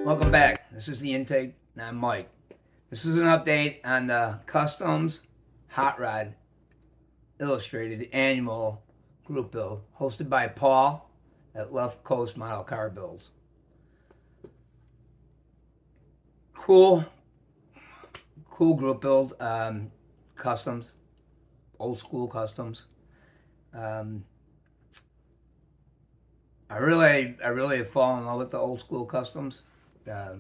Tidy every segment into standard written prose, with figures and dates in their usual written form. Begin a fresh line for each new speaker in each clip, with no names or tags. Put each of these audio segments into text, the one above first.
Welcome back. This is the intake, and I'm Mike. This is an update on the Kustoms HotRod Illustrated Annual Group Build, hosted by Paul at Left Coast Model Car Builds. Cool group build. Customs, old school customs. I really have fallen in love with the old school customs. The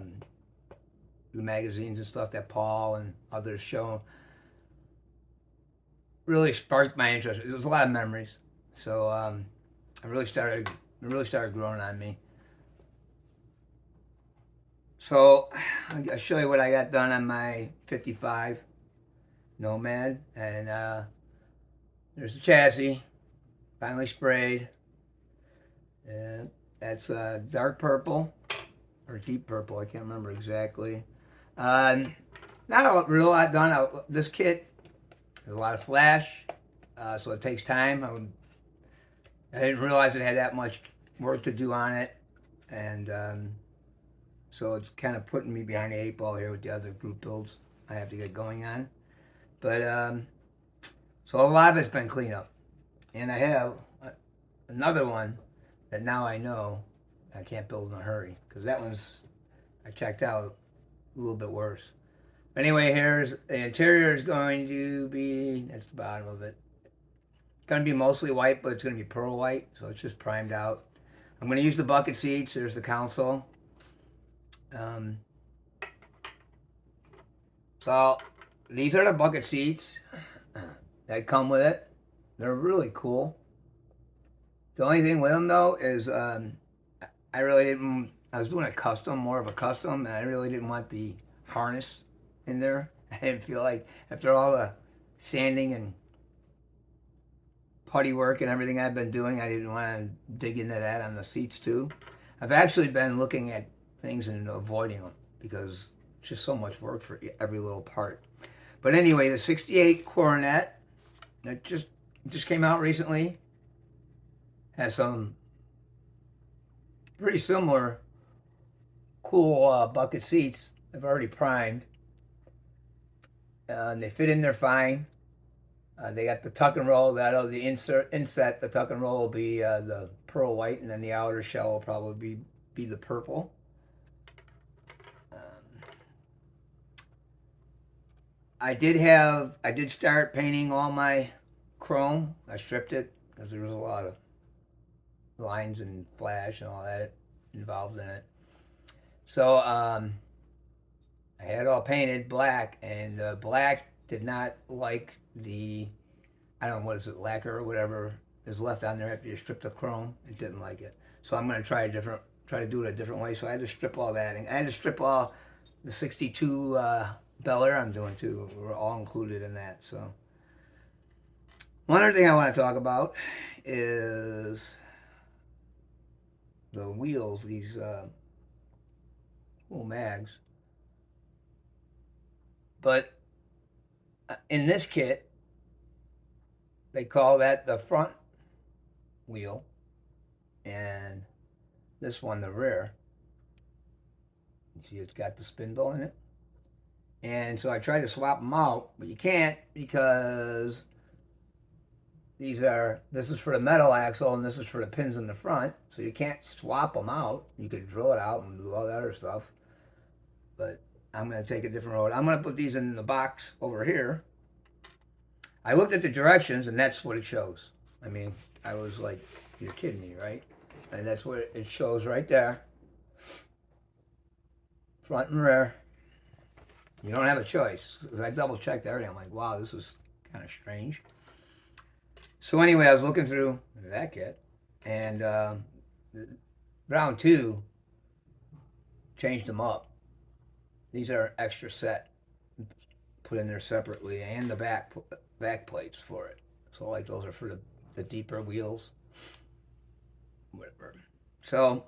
magazines and stuff that Paul and others show really sparked my interest. It was a lot of memories, so it really started growing on me. So I'll show you what I got done on my 55 Nomad, and there's the chassis, finally sprayed, and that's dark purple or deep purple. I can't remember exactly. Not a real lot done. This kit has a lot of flash, so it takes time. I didn't realize it had that much work to do on it, and so it's kind of putting me behind the 8 ball here with the other group builds I have to get going on. But so a lot of it's been cleanup, and I have another one that now I know I can't build in a hurry, because that one's, I checked out, a little bit worse. Anyway, here's the interior is going to be, that's the bottom of it. It's going to be mostly white, but it's going to be pearl white, so it's just primed out. I'm going to use the bucket seats. There's the console. So these are the bucket seats that come with it. They're really cool. The only thing with them though is I really didn't, I was doing a custom, more of a custom, and I really didn't want the harness in there. I didn't feel like, after all the sanding and putty work and everything I've been doing, I didn't want to dig into that on the seats too. I've actually been looking at things and avoiding them because it's just so much work for every little part. But anyway, the 68 Coronet that just came out recently has some pretty similar cool bucket seats. I've already primed. They fit in there fine. They got the tuck and roll. That'll the inset. The tuck and roll will be the pearl white, and then the outer shell will probably be the purple. I did start painting all my chrome. I stripped it because there was a lot of lines and flash and all that involved in it. So I had it all painted black, and black did not like the, I don't know, what is it, lacquer or whatever is left on there after you strip the chrome. It didn't like it. So I'm going to try to do it a different way. So I had to strip all that. And I had to strip all the 62 Bel Air I'm doing too. We're all included in that. So one other thing I want to talk about is the wheels, these little mags. But in this kit, they call that the front wheel, and this one the rear. You see it's got the spindle in it. And so I tried to swap them out, but you can't, because this is for the metal axle and this is for the pins in the front, so you can't swap them out. You could drill it out and do all that other stuff, but I'm going to take a different road. I'm going to put these in the box over here. I looked at the directions, and that's what it shows. I mean, I was like, you're kidding me, right? And that's what it shows right there. Front and rear. You don't have a choice. Because I double checked everything. I'm like, wow, this is kind of strange. So anyway, I was looking through that kit, and round 2 changed them up. These are extra set, put in there separately, and the back plates for it. So like those are for the deeper wheels, whatever. So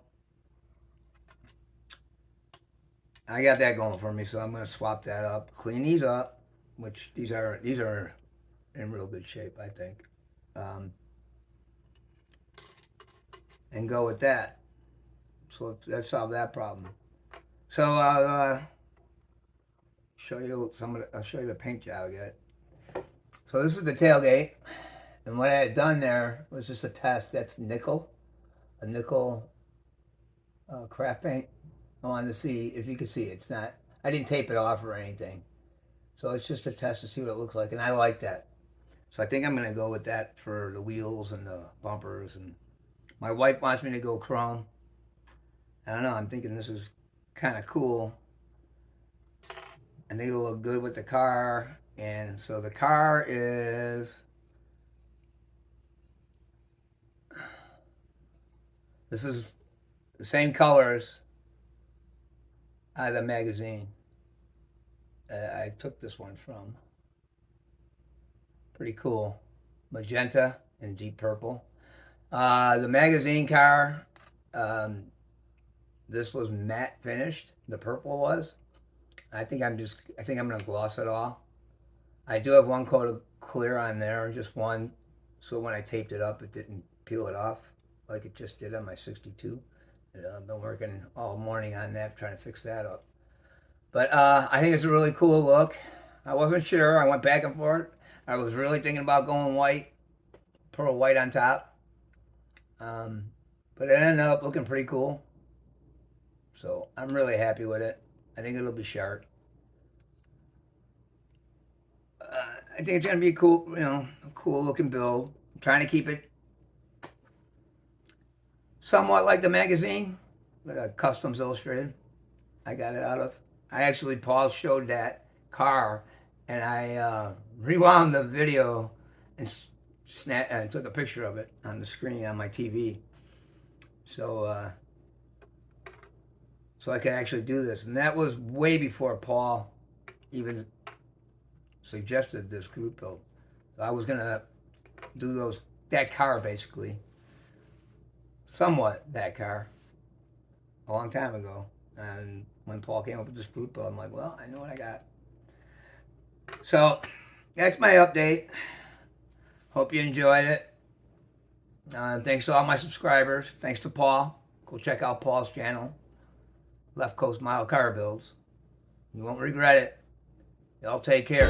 I got that going for me. So I'm going to swap that up, clean these up, which these are in real good shape, I think, and go with that. So that solved that problem. So I'll show you I'll show you the paint job I got. So this is the tailgate, and what I had done there was just a test. That's a nickel craft paint. I wanted to see if you could see it. It's not. I didn't tape it off or anything. So it's just a test to see what it looks like, and I like that. So I think I'm gonna go with that for the wheels and the bumpers. And my wife wants me to go chrome. I don't know. I'm thinking this is kind of cool. I think it'll look good with the car. And so the car is, this is the same colors out of the magazine I took this one from. Pretty cool. Magenta and deep purple. The magazine car, this was matte finished. The purple was. I think I'm gonna gloss it all. I do have one coat of clear on there, just one, so when I taped it up, it didn't peel it off like it just did on my 62. I've been working all morning on that, trying to fix that up. But I think it's a really cool look. I wasn't sure. I went back and forth. I was really thinking about going white, pearl white on top. But it ended up looking pretty cool. So I'm really happy with it. I think it'll be sharp. I think it's gonna be a cool, a cool looking build. I'm trying to keep it somewhat like the magazine, like Kustoms Illustrated. I got it out of. Paul showed that car, and I rewound the video and took a picture of it on the screen on my TV. So, so I could actually do this, and that was way before Paul even suggested this group build. So I was gonna do that car basically, somewhat that car, a long time ago. And when Paul came up with this group build, I'm like, well, I know what I got. So that's my update. Hope you enjoyed it. Thanks to all my subscribers. Thanks to Paul. Go check out Paul's channel, Left Coast Model Car Builds. You won't regret it. Y'all take care.